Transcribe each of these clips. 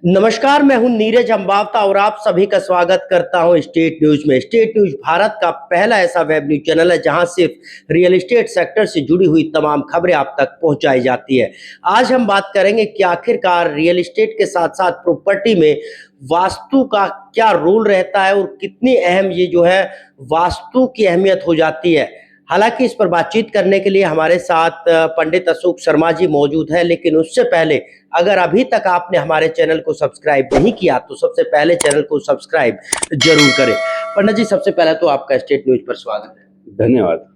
नमस्कार, मैं हूं नीरज अम्बावता और आप सभी का स्वागत करता हूं स्टेट न्यूज में। स्टेट न्यूज भारत का पहला ऐसा वेब न्यूज चैनल है जहां सिर्फ रियल एस्टेट सेक्टर से जुड़ी हुई तमाम खबरें आप तक पहुंचाई जाती है। आज हम बात करेंगे कि आखिरकार रियल एस्टेट के साथ साथ प्रॉपर्टी में वास्तु का क्या रोल रहता है और कितनी अहम ये जो है वास्तु की अहमियत हो जाती है। हालांकि इस पर बातचीत करने के लिए हमारे साथ पंडित अशोक शर्मा जी मौजूद हैं, लेकिन उससे पहले अगर अभी तक आपने हमारे चैनल को सब्सक्राइब नहीं किया तो सबसे पहले चैनल को सब्सक्राइब जरूर करें। पंडित जी, सबसे पहले तो आपका स्टेट न्यूज पर स्वागत है। धन्यवाद।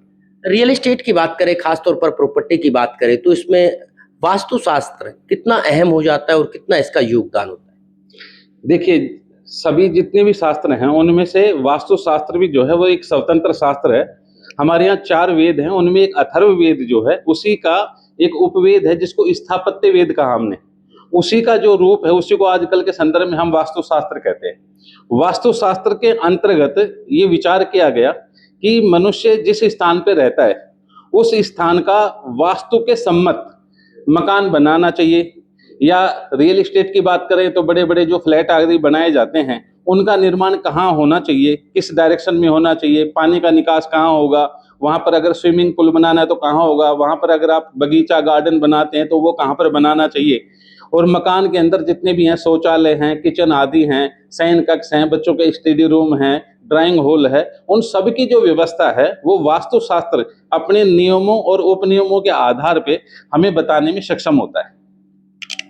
रियल एस्टेट की बात करें, खासतौर पर प्रॉपर्टी की बात करें, तो इसमें वास्तुशास्त्र कितना अहम हो जाता है और कितना इसका योगदान होता है? देखिए, सभी जितने भी शास्त्र हैं उनमें से वास्तुशास्त्र भी जो है वो एक स्वतंत्र शास्त्र है। हमारे यहाँ 4 वेद हैं, उनमें एक अथर्ववेद जो है उसी का एक उपवेद है जिसको स्थापत्य वेद कहा हमने। उसी का जो रूप है उसी को आजकल के संदर्भ में हम वास्तुशास्त्र कहते हैं। वास्तुशास्त्र के अंतर्गत ये विचार किया गया कि मनुष्य जिस स्थान पे रहता है उस स्थान का वास्तु के सम्मत मकान बनाना चाहिए। या रियल एस्टेट की बात करें तो बड़े बड़े जो फ्लैट आदि बनाए जाते हैं उनका निर्माण कहाँ होना चाहिए, किस डायरेक्शन में होना चाहिए, पानी का निकास कहाँ होगा, वहाँ पर अगर स्विमिंग पूल बनाना है तो कहाँ होगा, वहाँ पर अगर आप बगीचा गार्डन बनाते हैं तो वो कहाँ पर बनाना चाहिए। और मकान के अंदर जितने भी हैं, शौचालय हैं, किचन आदि हैं, शयन कक्ष हैं, बच्चों के स्टडी रूम हैं, ड्राइंग हॉल है, उन सब की जो व्यवस्था है वो वास्तुशास्त्र अपने नियमों और उपनियमों के आधार पे हमें बताने में सक्षम होता है।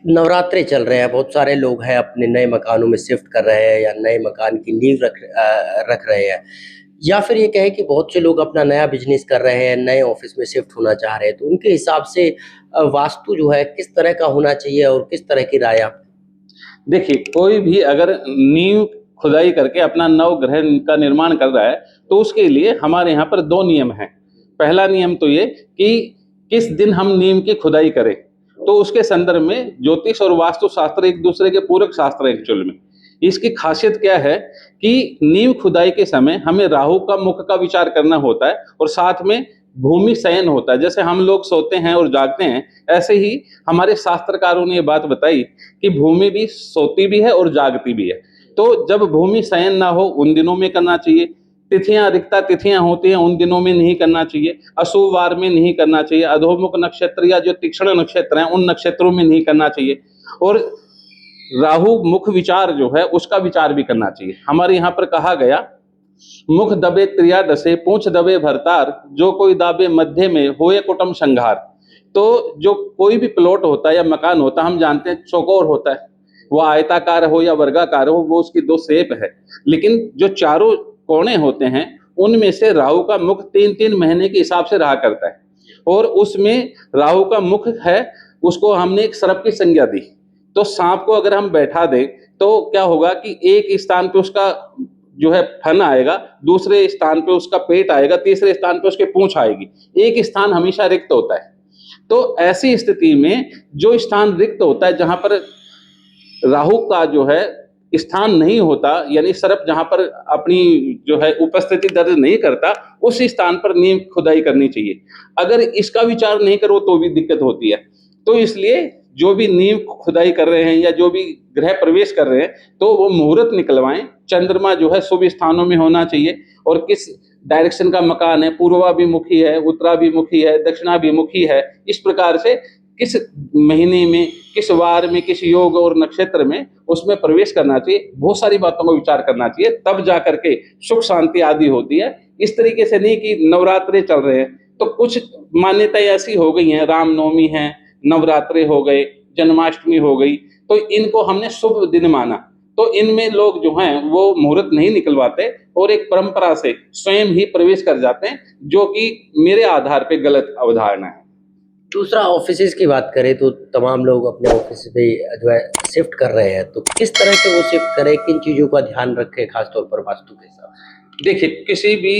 नवरात्रे चल रहे हैं, बहुत सारे लोग हैं अपने नए मकानों में शिफ्ट कर रहे हैं या नए मकान की नींव रख रहे हैं, या फिर ये कहें कि बहुत से लोग अपना नया बिजनेस कर रहे हैं, नए ऑफिस में शिफ्ट होना चाह रहे हैं, तो उनके हिसाब से वास्तु जो है किस तरह का होना चाहिए और किस तरह की राय आप? देखिए, कोई भी अगर नींव खुदाई करके अपना नवग्रह का निर्माण कर रहा है तो उसके लिए हमारे यहाँ पर 2 नियम हैं। पहला नियम तो ये कि किस दिन हम नींव की खुदाई करें, तो उसके संदर्भ में ज्योतिष और वास्तुशास्त्र एक दूसरे के पूरक शास्त्र हैं एक्चुअल में। इसकी खासियत क्या है कि नींव खुदाई के समय हमें राहु का मुख का विचार करना होता है और साथ में भूमि शयन होता है। जैसे हम लोग सोते हैं और जागते हैं, ऐसे ही हमारे शास्त्रकारों ने ये बात बताई कि भूमि भी सोती भी है और जागती भी है। तो जब भूमि शयन ना हो उन दिनों में करना चाहिए। तिथियां रिक्ता तिथियां होती हैं उन दिनों में नहीं करना चाहिए। अशुभ वार में नहीं करना चाहिए। अधोमुख नक्षत्र या जो तीक्ष्ण नक्षत्र हैं उन नक्षत्रों में नहीं करना चाहिए। और राहु मुख विचार जो है उसका विचार भी करना चाहिए। हमारे यहाँ पर कहा गया, मुख दबे त्रियादशे पूंछ दबे भरतार, जो कोई दाबे मध्य में होए कुटुम संघार। तो जो कोई भी प्लॉट होता है या मकान होता है, हम जानते हैं चौकोर होता है, वो आयताकार हो या वर्गाकार हो, वो उसकी 2 शेप है। लेकिन जो चारों कोने होते हैं उनमें से राहु का मुख 3-3 महीने के हिसाब से रहा करता है। और उसमें राहु का मुख है, उसको हमने एक सर्प की संज्ञा दी। तो सांप को अगर हम बैठा दें तो क्या होगा कि एक स्थान पे उसका जो है फन आएगा, दूसरे स्थान पे उसका पेट आएगा, तीसरे स्थान पे उसके पूंछ आएगी। एक स्थान हमेशा रिक्त होता है। तो ऐसी स्थिति में जो स्थान रिक्त होता है, जहां पर राहु का जो है स्थान नहीं होता, यानी सर्प जहां पर अपनी जो है उपस्थिति दर्ज नहीं करता, उस स्थान पर नींव खुदाई करनी चाहिए। अगर इसका विचार नहीं करो तो भी दिक्कत होती है। तो इसलिए जो भी नींव खुदाई कर रहे हैं या जो भी गृह प्रवेश कर रहे हैं तो वो मुहूर्त निकलवाएं। चंद्रमा जो है शुभ स्थानों में होना चाहिए और किस डायरेक्शन का मकान है, पूर्वाभिमुखी है, उत्तराभिमुखी है, दक्षिणाभिमुखी है, इस प्रकार से किस महीने में, किस वार में, किस योग और नक्षत्र में उसमें प्रवेश करना चाहिए। बहुत सारी बातों का विचार करना चाहिए, तब जा करके सुख शांति आदि होती है। इस तरीके से नहीं कि नवरात्रे चल रहे हैं तो कुछ मान्यताएं ऐसी हो गई हैं, रामनवमी है, नवरात्रे हो गए, जन्माष्टमी हो गई, तो इनको हमने शुभ दिन माना, तो इनमें लोग जो हैं वो मुहूर्त नहीं निकलवाते और एक परंपरा से स्वयं ही प्रवेश कर जाते हैं, जो कि मेरे आधार पे गलत अवधारणा है। दूसरा, ऑफिसेज की बात करें तो तमाम लोग अपने ऑफिस पे जो है शिफ्ट कर रहे हैं, तो किस तरह से वो शिफ्ट करें, किन चीज़ों का ध्यान रखें खासतौर पर वास्तु के हिसाब से? देखिए, किसी भी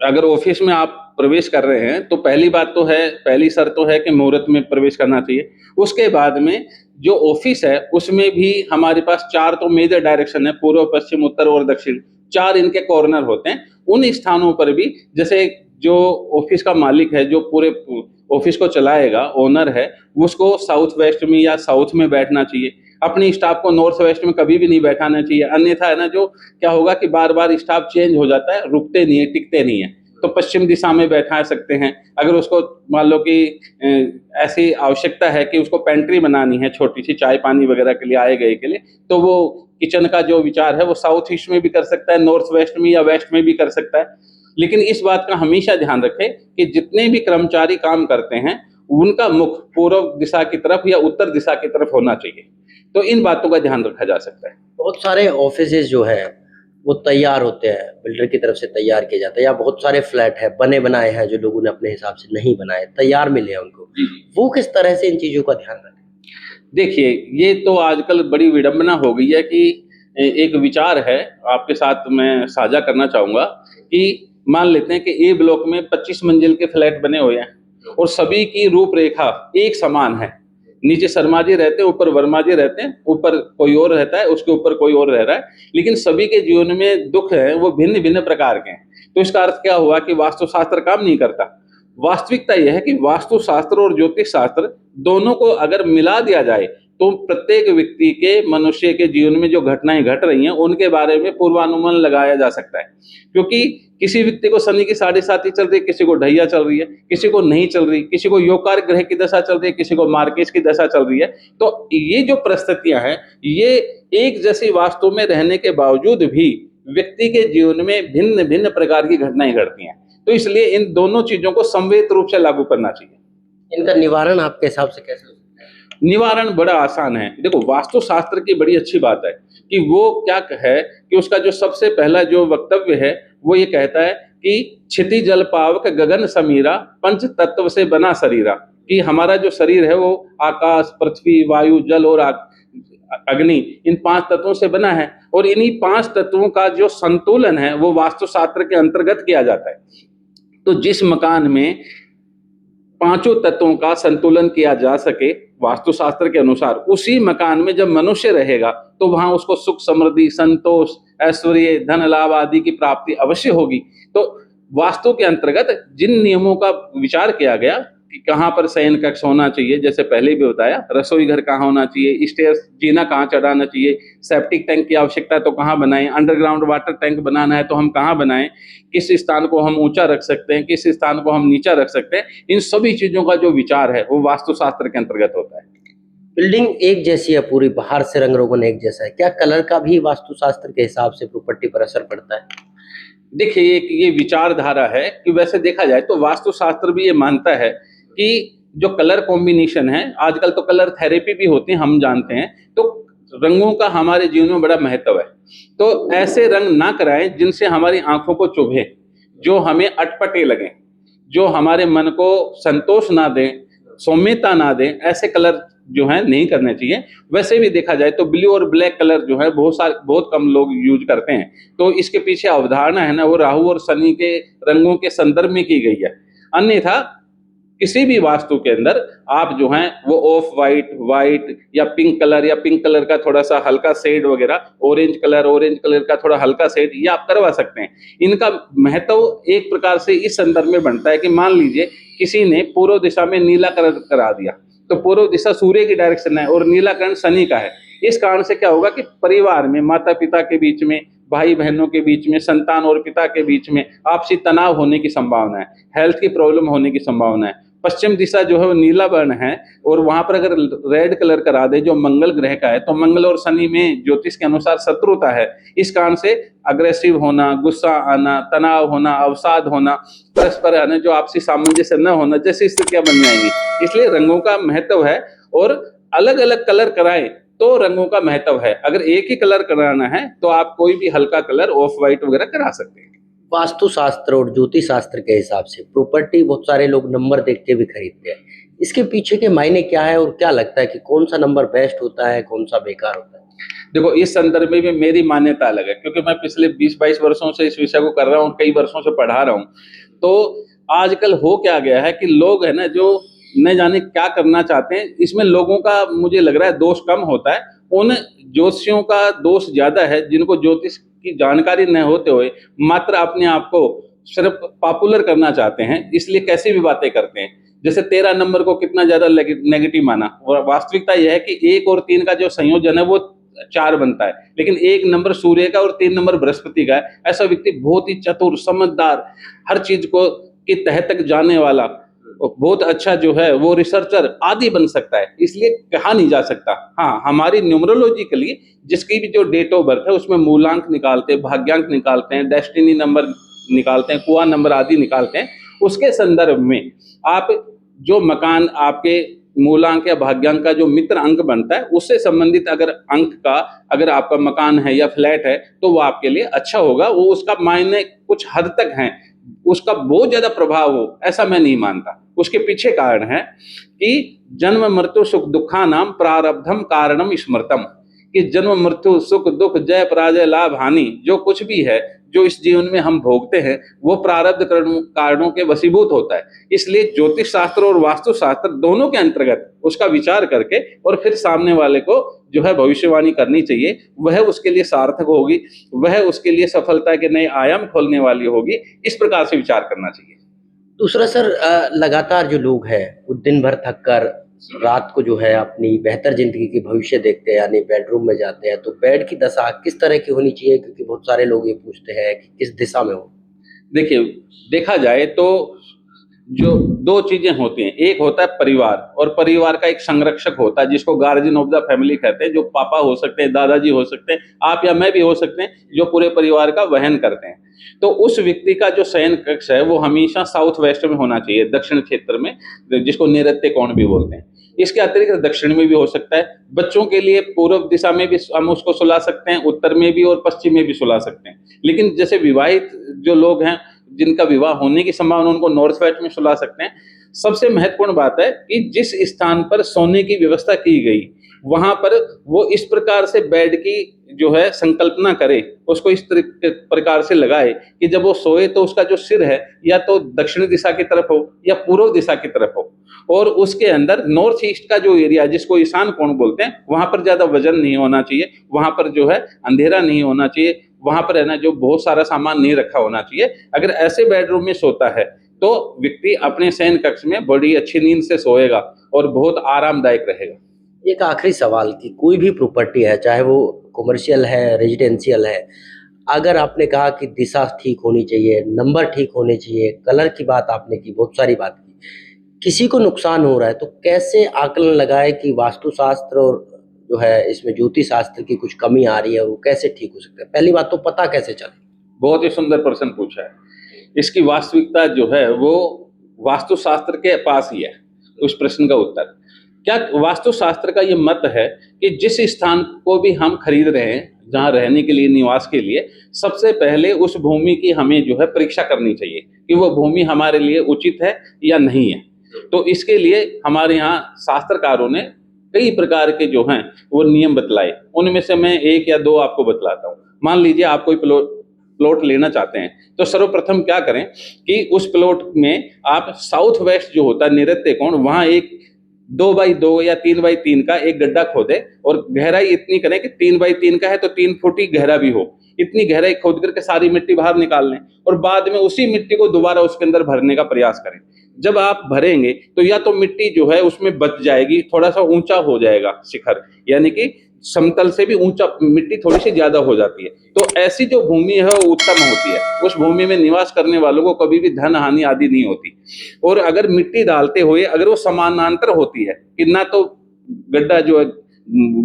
अगर ऑफिस में आप प्रवेश कर रहे हैं तो पहली बात तो है, पहली शर्त तो है कि मुहूर्त में प्रवेश करना चाहिए। उसके बाद में जो ऑफिस है उसमें भी हमारे पास 4 तो मेजर डायरेक्शन है, पूर्व, पश्चिम, उत्तर और दक्षिण। 4 इनके कॉर्नर होते हैं। उन स्थानों पर भी जैसे जो ऑफिस का मालिक है, जो पूरे ऑफिस को चलाएगा, ओनर है, उसको साउथ वेस्ट में या साउथ में बैठना चाहिए। अपनी स्टाफ को नॉर्थ वेस्ट में कभी भी नहीं बैठाना चाहिए, अन्यथा है ना जो क्या होगा कि बार बार स्टाफ चेंज हो जाता है, रुकते नहीं है, टिकते नहीं है। तो पश्चिम दिशा में बैठा सकते हैं। अगर उसको मान लो कि ऐसी आवश्यकता है कि उसको पेंट्री बनानी है छोटी सी चाय पानी वगैरह के लिए, आए गए के लिए, तो वो किचन का जो विचार है वो साउथ ईस्ट में भी कर सकता है, नॉर्थ वेस्ट में या वेस्ट में भी कर सकता है। लेकिन इस बात का हमेशा ध्यान रखें कि जितने भी कर्मचारी काम करते हैं उनका मुख पूर्व दिशा की तरफ या उत्तर दिशा की तरफ होना चाहिए। तो इन बातों का ध्यान रखा जा सकता है। बहुत सारे ऑफिसेज जो है वो तैयार होते हैं, बिल्डर की तरफ से तैयार किए जाते हैं, या बहुत सारे फ्लैट है बने बनाए हैं जो लोगों ने अपने हिसाब से नहीं बनाए, तैयार मिले हैं उनको, वो किस तरह से इन चीजों का ध्यान रखें? देखिए, ये तो आजकल बड़ी विडंबना हो गई है कि एक विचार है, आपके साथ मैं साझा करना चाहूँगा कि मान लेते हैं कि ए ब्लॉक में 25 मंजिल के फ्लैट बने हुए हैं और सभी की रूपरेखा एक समान है। नीचे शर्मा जी रहते हैं, ऊपर वर्मा जी रहते हैं, ऊपर कोई और रहता है, उसके ऊपर कोई और रह रहा है, लेकिन सभी के जीवन में दुख है वो भिन्न भिन्न प्रकार के हैं। तो इसका अर्थ क्या हुआ कि वास्तुशास्त्र काम नहीं करता। वास्तविकता यह है कि वास्तुशास्त्र और ज्योतिष शास्त्र दोनों को अगर मिला दिया जाए तो प्रत्येक व्यक्ति के, मनुष्य के जीवन में जो घटनाएं घट रही हैं उनके बारे में पूर्वानुमान लगाया जा सकता है। क्योंकि किसी व्यक्ति को शनि की 7.5 चल रही है, किसी को ढैया चल रही है, किसी को नहीं चल रही, किसी को योगकार ग्रह की दशा चल रही है, किसी को मार्केश की दशा चल रही है। तो ये जो परिस्थितियां हैं ये एक जैसी वास्तु में रहने के बावजूद भी व्यक्ति के जीवन में भिन्न भिन्न प्रकार की घटनाएं घटती हैं। तो इसलिए इन दोनों चीजों को समवेत रूप से लागू करना चाहिए। इनका निवारण आपके हिसाब से कैसे हो सकता है? निवारण बड़ा आसान है। देखो, वास्तुशास्त्र की बड़ी अच्छी बात है कि वो क्या है कि उसका जो सबसे पहला जो वक्तव्य है वो ये कहता है कि क्षिति जल पावक गगन समीरा पंच तत्व से बना शरीरा, कि हमारा जो शरीर है वो आकाश, पृथ्वी, वायु, जल और अग्नि, इन 5 तत्वों से बना है। और इन्हीं 5 तत्वों का जो संतुलन है वो वास्तुशास्त्र के अंतर्गत किया जाता है। तो जिस मकान में 5 तत्वों का संतुलन किया जा सके वास्तुशास्त्र के अनुसार, उसी मकान में जब मनुष्य रहेगा तो वहां उसको सुख, समृद्धि, संतोष, ऐश्वर्य, धन लाभ आदि की प्राप्ति अवश्य होगी। तो वास्तु के अंतर्गत जिन नियमों का विचार किया गया कि कहाँ पर शयन कक्ष होना चाहिए, जैसे पहले भी बताया, रसोई घर कहाँ होना चाहिए, स्टेयर्स जीना कहाँ चढ़ाना चाहिए, सेप्टिक टैंक की आवश्यकता है तो कहाँ बनाएं, अंडरग्राउंड वाटर टैंक बनाना है तो हम कहाँ बनाएं, किस स्थान को हम ऊंचा रख सकते हैं, किस स्थान को हम नीचा रख सकते हैं, इन सभी चीजों का जो विचार है वो वास्तुशास्त्र के अंतर्गत होता है। बिल्डिंग एक जैसी है पूरी, बाहर से रंग रोगन एक जैसा है, क्या कलर का भी वास्तुशास्त्र के हिसाब से प्रॉपर्टी पर असर पड़ता है? देखिए, एक ये विचारधारा है कि वैसे देखा जाए तो वास्तुशास्त्र भी ये मानता है कि जो कलर कॉम्बिनेशन है, आजकल तो कलर थेरेपी भी होती है, हम जानते हैं, तो रंगों का हमारे जीवन में बड़ा महत्व है। तो ऐसे रंग ना कराएं जिनसे हमारी आंखों को चुभे, जो हमें अटपटे लगें, जो हमारे मन को संतोष ना दें, सौम्यता ना दें, ऐसे कलर जो है नहीं करने चाहिए। वैसे भी देखा जाए तो ब्लू और ब्लैक कलर जो है बहुत कम लोग यूज करते हैं। तो इसके पीछे अवधारणा है ना, वो राहु और शनि के रंगों के संदर्भ में की गई है। अन्यथा किसी भी वास्तु के अंदर आप जो हैं वो ऑफ वाइट या पिंक कलर का थोड़ा सा हल्का शेड वगैरह, ऑरेंज कलर का थोड़ा हल्का शेड, ये आप करवा सकते हैं। इनका महत्व एक प्रकार से इस संदर्भ में बनता है कि मान लीजिए किसी ने पूर्व दिशा में नीला कलर करा दिया, तो पूर्व दिशा सूर्य की डायरेक्शन है और नीला कर्ण शनि का है। इस कारण से क्या होगा कि परिवार में, माता पिता के बीच में, भाई बहनों के बीच में, संतान और पिता के बीच में आपसी तनाव होने की संभावना है, हेल्थ की प्रॉब्लम होने की संभावना है। पश्चिम दिशा जो है वो नीला वर्ण है और वहां पर अगर रेड कलर करा दे जो मंगल ग्रह का है, तो मंगल और शनि में ज्योतिष के अनुसार शत्रुता है। इस कारण से अग्रेसिव होना, गुस्सा आना, तनाव होना, अवसाद होना, परस्पर आना, जो आपसी सामंजस्य न होना जैसी स्थितियां बन जाएंगी। इसलिए रंगों का महत्व है और अलग अलग कलर कराएं तो रंगों का महत्व है। अगर एक ही कलर कराना है तो आप कोई भी हल्का कलर ऑफ वाइट वगैरह करा सकते हैं। वास्तुशास्त्र और ज्योतिष शास्त्र के हिसाब से प्रॉपर्टी बहुत सारे लोग नंबर देख के भी खरीदते हैं, इसके पीछे के मायने क्या है और क्या लगता है कि कौन सा नंबर बेस्ट होता है, कौन सा बेकार होता है? देखो, इस संदर्भ में भी मेरी मान्यता अलग है, क्योंकि मैं पिछले 20-22 वर्षों से इस विषय को कर रहा हूँ, कई वर्षों से पढ़ा रहा हूँ। तो आजकल हो क्या गया है कि लोग है ना जो न जाने क्या करना चाहते हैं, इसमें लोगों का मुझे लग रहा है दोष कम होता है, उन ज्योतिषियों का दोष ज्यादा है जिनको ज्योतिष की जानकारी न होते हुए मात्र अपने आप को सिर्फ पॉपुलर करना चाहते हैं, इसलिए कैसी भी बातें करते हैं। जैसे 13 नंबर को कितना ज्यादा नेगेटिव माना, और वास्तविकता यह है कि 1 और 3 का जो संयोजन है वो 4 बनता है, लेकिन 1 नंबर सूर्य का और 3 नंबर बृहस्पति का है। ऐसा व्यक्ति बहुत ही चतुर, समझदार, हर चीज को की तह तक जानने वाला, बहुत अच्छा जो है वो रिसर्चर आदि बन सकता है। इसलिए कहा नहीं जा सकता। हाँ, हमारी न्यूमरोलॉजिकली जिसकी भी जो डेट ऑफ बर्थ है उसमें मूलांक निकालते हैं, भाग्यांक निकालते हैं, डेस्टिनी नंबर निकालते हैं, कुआ नंबर आदि निकालते हैं। उसके संदर्भ में आप जो मकान आपके मूलांक या भाग्यांक का जो मित्र अंक बनता है उससे संबंधित अगर अंक का अगर आपका मकान है या फ्लैट है तो वो आपके लिए अच्छा होगा। वो उसका मायने कुछ हद तक है, उसका बहुत ज्यादा प्रभाव हो ऐसा मैं नहीं मानता। उसके पीछे कारण है कि जन्म मृत्यु सुख दुखा नाम प्रारब्धम कारणम स्मृतम, कि जन्म मृत्यु सुख दुख जय पराजय लाभ हानि जो कुछ भी है जो इस जीवन में हम भोगते हैं वो प्रारब्ध कारणों के वशीभूत होता है। इसलिए ज्योतिष शास्त्र और वास्तु शास्त्र दोनों के अंतर्गत उसका विचार करके और फिर सामने वाले को जो है भविष्यवाणी करनी चाहिए। वह उसके लिए सार्थक होगी, वह उसके लिए सफलता के नए आयाम खोलने वाली होगी। इस प्रकार से विचार करना चाहिए। दूसरा सर, लगातार जो लोग हैं वो दिन भर थक कर रात को जो है अपनी बेहतर जिंदगी की भविष्य देखते हैं, यानी बेडरूम में जाते हैं, तो बेड की दशा किस तरह की होनी चाहिए? क्योंकि बहुत सारे लोग ये पूछते हैं कि किस दिशा में हो। देखिए, देखा जाए तो जो 2 चीजें होती हैं, एक होता है परिवार, और परिवार का एक संरक्षक होता है जिसको गार्जियन ऑफ द फैमिली कहते हैं, जो पापा हो सकते हैं, दादाजी हो सकते हैं, आप या मैं भी हो सकते हैं, जो पूरे परिवार का वहन करते हैं। तो उस व्यक्ति का जो शयन कक्ष है वो हमेशा साउथ वेस्ट में होना चाहिए, दक्षिण क्षेत्र में, जिसको नैऋत्य कोण भी बोलते हैं। इसके अतिरिक्त दक्षिण में भी हो सकता है। बच्चों के लिए पूर्व दिशा में भी हम उसको सुला सकते हैं, उत्तर में भी और पश्चिम में भी सुला सकते हैं। लेकिन जैसे विवाहित जो लोग हैं जिनका विवाह होने की संभावना, उनको नॉर्थ वेस्ट में सुला सकते हैं। सबसे महत्वपूर्ण बात है कि जिस स्थान पर सोने की व्यवस्था की गई वहां पर वो इस प्रकार से बेड की जो है संकल्पना करे, उसको इस प्रकार से लगाए कि जब वो सोए तो उसका जो सिर है या तो दक्षिण दिशा की तरफ हो या पूर्व दिशा की तरफ हो, और उसके अंदर नॉर्थ ईस्ट का जो एरिया जिसको ईशान कोण बोलते हैं वहां पर ज्यादा वजन नहीं होना चाहिए, वहां पर जो है अंधेरा नहीं होना चाहिए, वहां पर है ना जो बहुत सारा सामान नहीं रखा होना चाहिए। अगर ऐसे बेडरूम में सोता है तो व्यक्ति अपने शयन कक्ष में बड़ी अच्छी नींद से सोएगा और बहुत आरामदायक रहेगा। एक आखिरी सवाल कि कोई भी प्रॉपर्टी है, चाहे वो कमर्शियल है, रेजिडेंशियल है, अगर आपने कहा कि दिशा ठीक होनी चाहिए, नंबर ठीक होने चाहिए, कलर की बात आपने की, बहुत सारी बात की, किसी को नुकसान हो रहा है तो कैसे आकलन लगाए कि वास्तुशास्त्र और जो है इसमें ज्योतिष शास्त्र की कुछ कमी आ रही है और वो कैसे ठीक हो सकता है? पहली बात तो पता कैसे चले? बहुत ही सुंदर प्रश्न पूछा है। इसकी वास्तविकता जो है वो वास्तुशास्त्र के पास ही है। उस प्रश्न का उत्तर क्या, वास्तुशास्त्र का ये मत है कि जिस स्थान को भी हम खरीद रहे हैं जहाँ रहने के लिए, निवास के लिए, सबसे पहले उस भूमि की हमें जो है परीक्षा करनी चाहिए कि वो भूमि हमारे लिए उचित है या नहीं है। तो इसके लिए हमारे यहाँ शास्त्रकारों ने कई प्रकार के जो हैं वो नियम बतलाए। उनमें से मैं 1 या 2 आपको बतलाता हूँ। मान लीजिए आप कोई प्लॉट लेना चाहते हैं तो सर्वप्रथम क्या करें कि उस प्लॉट में आप साउथ वेस्ट जो होता है नैऋत्य कोण, वहां एक 2x2 या 3x3 का एक गड्ढा खोदे और गहराई इतनी करें कि 3x3 का है तो 3 फुट ही गहरा भी हो। इतनी गहराई खोद करके सारी मिट्टी बाहर निकाल लें और बाद में उसी मिट्टी को दोबारा उसके अंदर भरने का प्रयास करें। जब आप भरेंगे तो या तो मिट्टी जो है उसमें बच जाएगी, थोड़ा सा ऊंचा हो जाएगा शिखर, यानी कि समतल से भी ऊंचा मिट्टी थोड़ी सी ज्यादा हो जाती है। तो ऐसी जो भूमि है वो उत्तम होती है। उस भूमि में निवास करने वालों को कभी भी धन हानि आदि नहीं होती। और अगर मिट्टी डालते हुए अगर वो समानांतर होती है कि ना तो गड्ढा जो है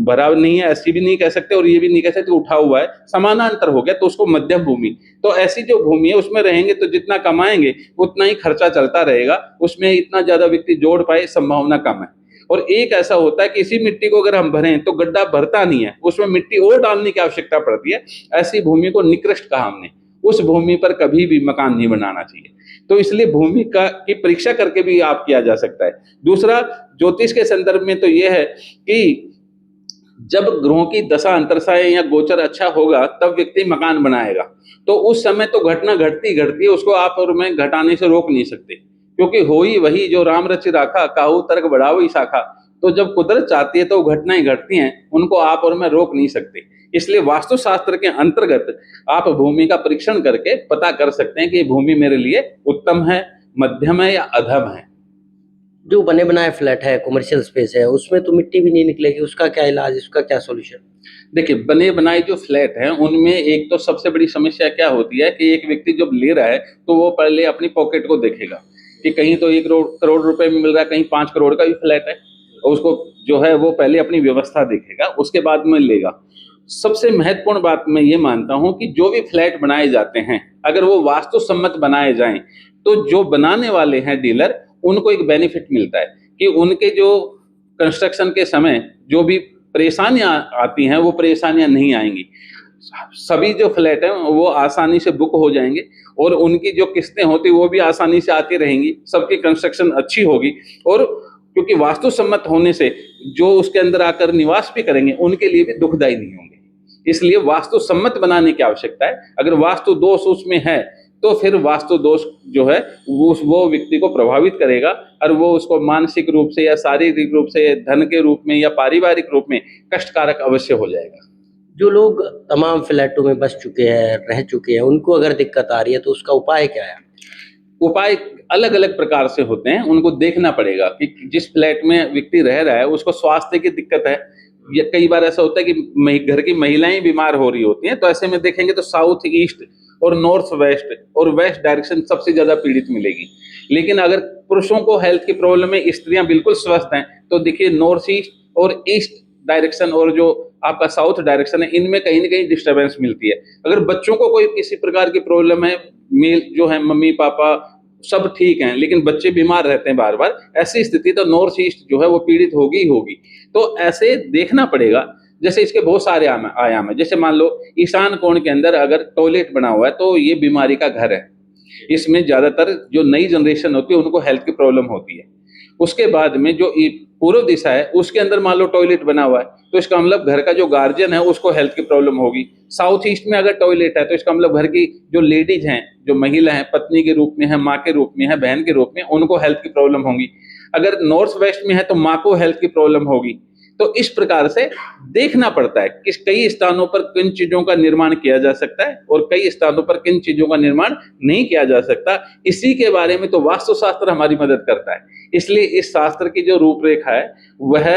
भरा नहीं है, ऐसी भी नहीं कह सकते और ये भी नहीं कह सकते उठा हुआ है, समानांतर हो गया तो उसको मध्यम भूमि। तो ऐसी जो भूमि है उसमें रहेंगे तो जितना कमाएंगे उतना ही खर्चा चलता रहेगा, उसमें इतना ज्यादा व्यक्ति जोड़ पाए संभावना कम है। और एक ऐसा होता है कि इसी मिट्टी को अगर हम भरें तो गड्ढा भरता नहीं है, उसमें मिट्टी और डालने की आवश्यकता पड़ती है। ऐसी भूमि को निकृष्ट कहा हमने। उस भूमि पर कभी भी मकान नहीं बनाना चाहिए। तो इसलिए भूमि की परीक्षा करके भी आप किया जा सकता है। दूसरा, ज्योतिष के संदर्भ में तो यह है कि जब ग्रहों की दशा अंतरसाएं या गोचर अच्छा होगा तब व्यक्ति मकान बनाएगा। तो उस समय तो घटना घटती घटती है, उसको आप और मैं घटाने से रोक नहीं सकते, क्योंकि हो ही वही जो राम रच राखा, काहू तर्क बढ़ाओ ही शाखा। तो जब कुदरत चाहती है तो घटनाएं घटती हैं, उनको आप और मैं रोक नहीं सकते। इसलिए वास्तुशास्त्र के अंतर्गत आप भूमि का परीक्षण करके पता कर सकते हैं कि भूमि मेरे लिए उत्तम है, मध्यम है या अधम है। जो बने बनाए फ्लैट है, कमर्शियल स्पेस है, उसमें तो मिट्टी भी नहीं निकलेगी, उसका क्या इलाज, उसका क्या सॉल्यूशन? देखिए, बने बनाए जो फ्लैट हैं उनमें एक तो सबसे बड़ी समस्या क्या होती है कि एक व्यक्ति जब ले रहा है तो वो पहले अपनी पॉकेट को देखेगा कि कहीं तो 1 करोड़ रुपए में मिल रहा है, कहीं 5 करोड़ का भी फ्लैट है, और उसको जो है वो पहले अपनी व्यवस्था देखेगा, उसके बाद में लेगा। सबसे महत्वपूर्ण बात मैं ये मानता हूँ कि जो भी फ्लैट बनाए जाते हैं, अगर वो वास्तु सम्मत बनाए जाएं तो जो बनाने वाले हैं डीलर, उनको एक बेनिफिट मिलता है कि उनके जो कंस्ट्रक्शन के समय जो भी परेशानियां आती हैं वो परेशानियां नहीं आएंगी। सभी जो फ्लैट हैं वो आसानी से बुक हो जाएंगे और उनकी जो किस्तें होती वो भी आसानी से आती रहेंगी, सबकी कंस्ट्रक्शन अच्छी होगी। और क्योंकि वास्तु सम्मत होने से जो उसके अंदर आकर निवास भी करेंगे उनके लिए भी दुखदायी नहीं होंगे, इसलिए वास्तु सम्मत बनाने की आवश्यकता है। अगर वास्तु दोष उसमें है तो फिर वास्तु दोष जो है वो व्यक्ति को प्रभावित करेगा और वो उसको मानसिक रूप से या शारीरिक रूप से, धन के रूप में या पारिवारिक रूप में कष्टकारक अवश्य हो जाएगा। जो लोग तमाम फ्लैटों में बस चुके हैं, रह चुके हैं, उनको अगर दिक्कत आ रही है तो उसका उपाय क्या है? उपाय अलग अलग प्रकार से होते हैं, उनको देखना पड़ेगा कि जिस फ्लैट में व्यक्ति रह रहा है उसको स्वास्थ्य की दिक्कत है, या कई बार ऐसा होता है कि घर की महिलाएं बीमार हो रही होती हैं, तो ऐसे में देखेंगे तो साउथ ईस्ट और नॉर्थ वेस्ट और वेस्ट डायरेक्शन सबसे ज्यादा पीड़ित मिलेगी। लेकिन अगर पुरुषों को हेल्थ की प्रॉब्लम है, स्त्रियां बिल्कुल स्वस्थ हैं, तो देखिए नॉर्थ ईस्ट और ईस्ट डायरेक्शन और जो आपका साउथ डायरेक्शन है, इनमें कहीं ना कहीं डिस्टर्बेंस मिलती है। अगर बच्चों को कोई किसी प्रकार की प्रॉब्लम है, मेल जो है मम्मी पापा सब ठीक हैं लेकिन बच्चे बीमार रहते हैं बार बार, ऐसी स्थिति तो नॉर्थ ईस्ट जो है वो पीड़ित होगी ही होगी। तो ऐसे देखना पड़ेगा। जैसे इसके बहुत सारे आयाम है, जैसे मान लो ईशान कोण के अंदर अगर टॉयलेट बना हुआ है तो ये बीमारी का घर है, इसमें ज्यादातर जो नई जनरेशन होती है उनको हेल्थ की प्रॉब्लम होती है। उसके बाद में जो पूर्व दिशा है उसके अंदर मान लो टॉयलेट बना हुआ है तो इसका मतलब घर का जो गार्जियन है उसको हेल्थ की प्रॉब्लम होगी। साउथ ईस्ट में अगर टॉयलेट है तो इसका मतलब घर की जो लेडीज हैं, जो महिला हैं, पत्नी के रूप में है, माँ के रूप में है, बहन के रूप में, उनको हेल्थ की प्रॉब्लम होगी। अगर नॉर्थ वेस्ट में है तो माँ को हेल्थ की प्रॉब्लम होगी। तो इस प्रकार से देखना पड़ता है कि कई स्थानों पर किन चीजों का निर्माण किया जा सकता है और कई स्थानों पर किन चीजों का निर्माण नहीं किया जा सकता। इसी के बारे में तो वास्तुशास्त्र हमारी मदद करता है। इसलिए इस शास्त्र की जो रूपरेखा है वह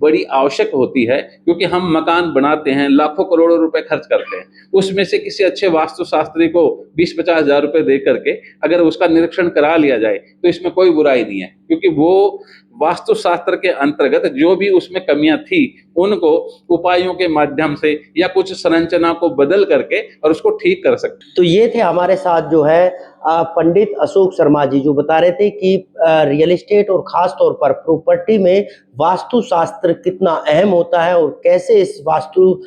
बड़ी आवश्यक होती है, क्योंकि हम मकान बनाते हैं, लाखों करोड़ों रुपए खर्च करते हैं, उसमें से किसी अच्छे वास्तुशास्त्री को 20-50 हजार रुपए दे करके अगर उसका निरीक्षण करा लिया जाए तो इसमें कोई बुराई नहीं है, क्योंकि वो वास्तुशास्त्र के अंतर्गत जो भी उसमें कमियां थी उनको उपायों के माध्यम से या कुछ संरचना को बदल करके और उसको ठीक कर सकते। तो ये थे हमारे साथ जो है पंडित अशोक शर्मा जी, जो बता रहे थे कि रियल एस्टेट और खास तौर पर प्रॉपर्टी में वास्तुशास्त्र कितना अहम होता है और कैसे इस वास्तु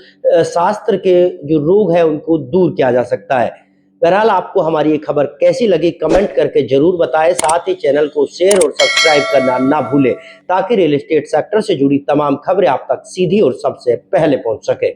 शास्त्र के जो रोग है उनको दूर किया जा सकता है। बहरहाल आपको हमारी ये खबर कैसी लगी कमेंट करके जरूर बताएं, साथ ही चैनल को शेयर और सब्सक्राइब करना ना भूलें ताकि रियल एस्टेट सेक्टर से जुड़ी तमाम खबरें आप तक सीधी और सबसे पहले पहुंच सके।